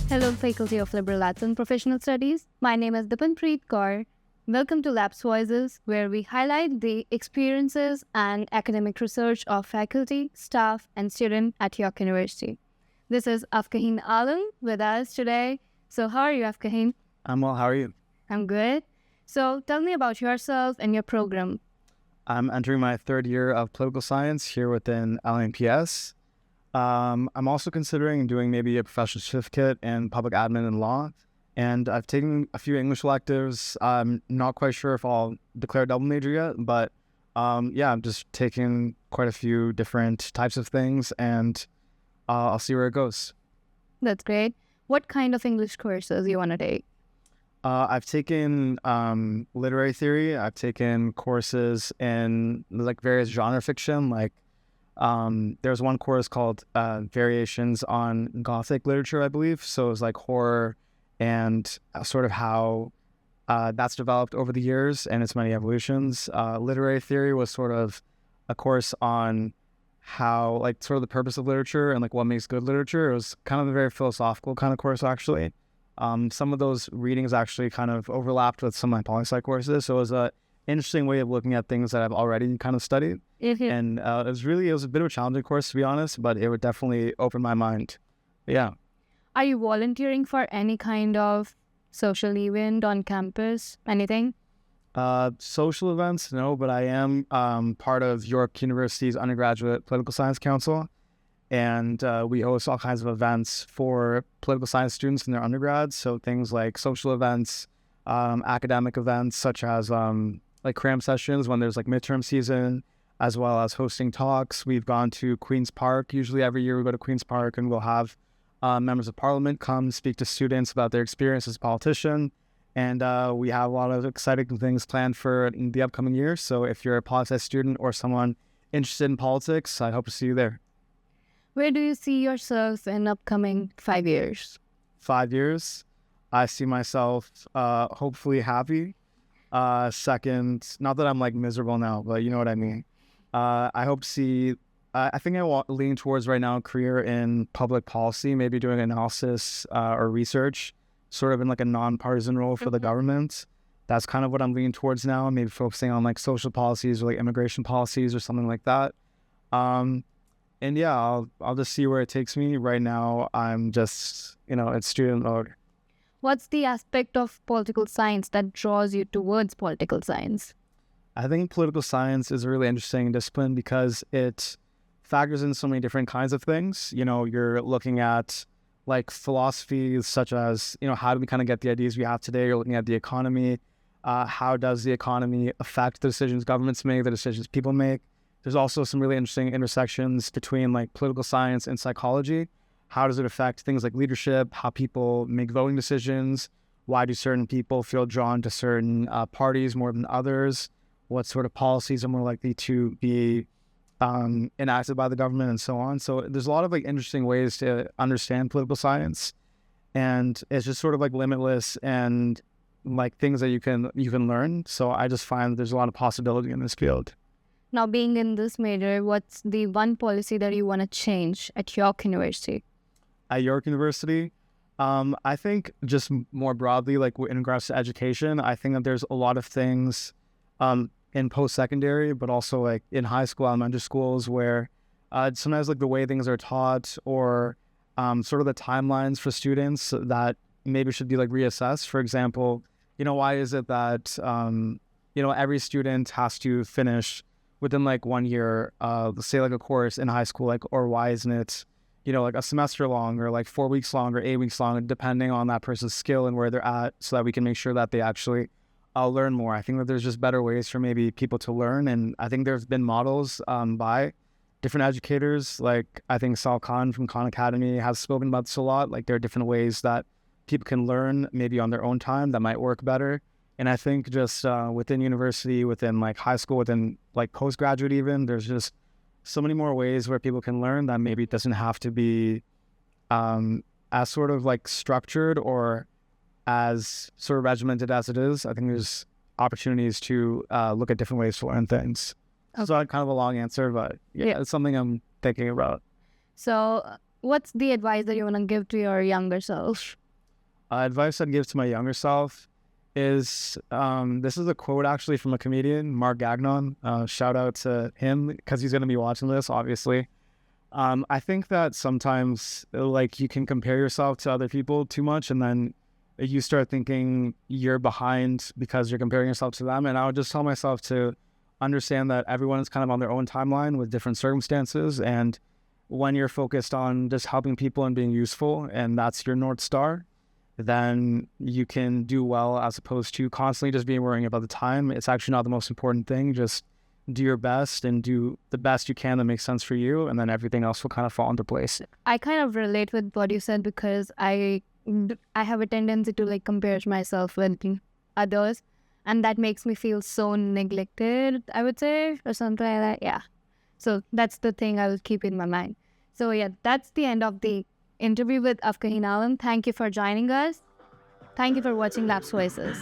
Hello, Faculty of Liberal Arts and Professional Studies. My name is Dipanpreet Kaur. Welcome to Labs Voices, where we highlight the experiences and academic research of faculty, staff, and students at York University. This is Afkaheen Alam with us today. So, how are you, Afkaheen? I'm well. How are you? I'm good. So, tell me about yourself and your program. I'm entering my third year of political science here within LMPS. I'm also considering doing maybe a professional certificate in public admin and law. And I've taken a few English electives. I'm not quite sure if I'll declare a double major yet, but I'm just taking quite a few different types of things, and I'll see where it goes. That's great. What kind of English courses do you want to take? I've taken literary theory. I've taken courses in like various genre fiction. Like there's one course called Variations on Gothic Literature, I believe. So it's like horror and sort of how that's developed over the years and its many evolutions. Literary theory was sort of a course on how, like, sort of the purpose of literature and like what makes good literature. It was kind of a very philosophical kind of course, actually. Some of those readings actually kind of overlapped with some of my poli-sci courses. So it was an interesting way of looking at things that I've already kind of studied. Mm-hmm. And it was a bit of a challenging course, to be honest, but it would definitely open my mind. Yeah. Are you volunteering for any kind of social event on campus? Anything? Social events, no, but I am part of York University's undergraduate political science council. And we host all kinds of events for political science students in their undergrads. So things like social events, academic events, such as like cram sessions when there's like midterm season, as well as hosting talks. We've gone to Queen's Park. Usually every year we go to Queen's Park and we'll have members of parliament come speak to students about their experience as a politician. And we have a lot of exciting things planned for the upcoming year. So if you're a poli-sci student or someone interested in politics, I hope to see you there. Where do you see yourself in upcoming 5 years? 5 years, I see myself hopefully happy. Second, not that I'm like miserable now, but you know what I mean. I hope to see, I think I lean towards right now a career in public policy, maybe doing analysis or research, sort of in like a nonpartisan role for the government. That's kind of what I'm leaning towards now, maybe focusing on like social policies or like immigration policies or something like that. And yeah, I'll just see where it takes me. Right now, I'm just, in student mode. What's the aspect of political science that draws you towards political science? I think political science is a really interesting discipline because it factors in so many different kinds of things. You're looking at like philosophy such as, how do we kind of get the ideas we have today? You're looking at the economy. How does the economy affect the decisions governments make, the decisions people make? There's also some really interesting intersections between like political science and psychology. How does it affect things like leadership, how people make voting decisions? Why do certain people feel drawn to certain parties more than others? What sort of policies are more likely to be enacted by the government and so on? So there's a lot of like interesting ways to understand political science, and it's just sort of like limitless and like things that you can learn. So I just find there's a lot of possibility in this field. Now, being in this major, what's the one policy that you want to change at York University? At York University, I think just more broadly, like in regards to education, I think that there's a lot of things in post-secondary, but also like in high school, elementary schools, where sometimes like the way things are taught or sort of the timelines for students that maybe should be like reassessed. For example, why is it that, every student has to finish within like 1 year, say like a course in high school, like, or why isn't it, like a semester long or like 4 weeks long or 8 weeks long, depending on that person's skill and where they're at, so that we can make sure that they actually learn more. I think that there's just better ways for maybe people to learn. And I think there's been models by different educators. Like I think Sal Khan from Khan Academy has spoken about this a lot. Like there are different ways that people can learn maybe on their own time that might work better. And I think just within university, within like high school, within like postgraduate even, there's just so many more ways where people can learn that maybe it doesn't have to be as sort of like structured or as sort of regimented as it is. I think there's opportunities to look at different ways to learn things. Okay. So kind of a long answer, but yeah, it's something I'm thinking about. So what's the advice that you want to give to your younger self? Advice I'd give to my younger self is this is a quote actually from a comedian, Mark Gagnon. Shout out to him because he's going to be watching this, obviously. I think that sometimes like you can compare yourself to other people too much, and then you start thinking you're behind because you're comparing yourself to them. And I would just tell myself to understand that everyone is kind of on their own timeline with different circumstances. And when you're focused on just helping people and being useful, and that's your North Star, then you can do well as opposed to constantly just being worrying about the time. It's actually not the most important thing. Just do your best and do the best you can that makes sense for you, and then everything else will kind of fall into place. I kind of relate with what you said because I have a tendency to like compare myself with others, and that makes me feel so neglected, I would say, or something like that. Yeah. So that's the thing I will keep in my mind. So yeah, that's the end of the interview with Afkaheen Alam. Thank you for joining us. Thank you for watching Labs Voices.